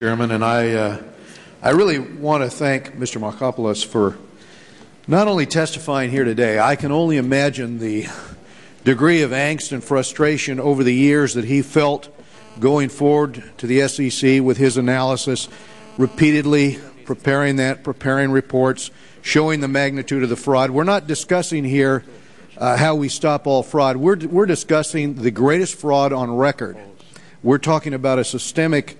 Chairman, and I really want to thank Mr. Markopoulos for not only testifying here today. I can only imagine the degree of angst and frustration over the years that he felt going forward to the SEC with his analysis, repeatedly preparing reports, showing the magnitude of the fraud. We're not discussing here how we stop all fraud. We're discussing the greatest fraud on record. We're talking about a systemic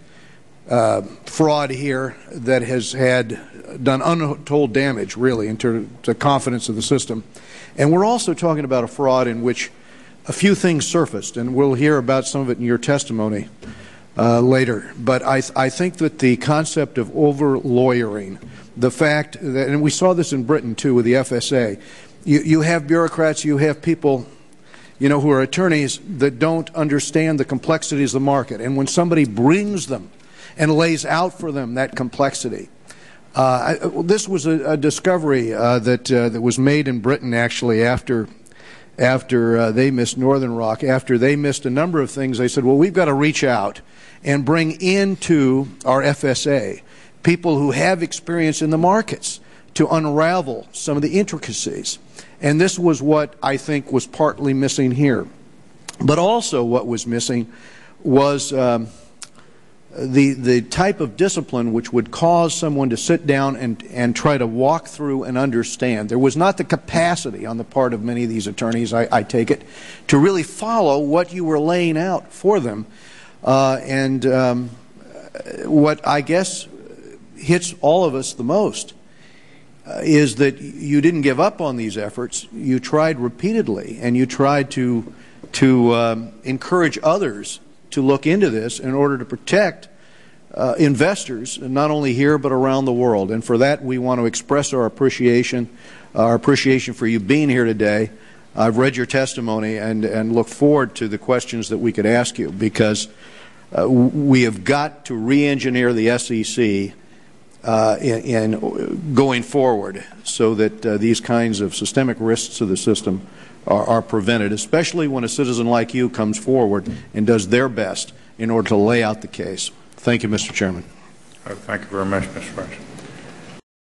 fraud here that has done untold damage, really, to confidence of the system. And we're also talking about a fraud in which a few things surfaced, and we'll hear about some of it in your testimony later. But I think that the concept of over-lawyering, the fact that, and we saw this in Britain too with the FSA, you have bureaucrats, you have people who are attorneys that don't understand the complexities of the market. And when somebody brings them and lays out for them that complexity. This was a discovery that was made in Britain, actually, after they missed Northern Rock. After they missed a number of things, they said, well, we've got to reach out and bring into our FSA people who have experience in the markets to unravel some of the intricacies. And this was what I think was partly missing here. But also what was missing was the type of discipline which would cause someone to sit down and try to walk through and understand. There was not the capacity on the part of many of these attorneys, I take it, to really follow what you were laying out for them. What I guess hits all of us the most is that you didn't give up on these efforts. You tried repeatedly, and you tried to encourage others to look into this in order to protect investors, not only here but around the world. And for that, we want to express our appreciation for you being here today. I've read your testimony and look forward to the questions that we could ask you, because we have got to re-engineer the SEC in going forward so that these kinds of systemic risks to the system are prevented, especially when a citizen like you comes forward and does their best in order to lay out the case. Thank you, Mr. Chairman. Thank you very much, Mr. President.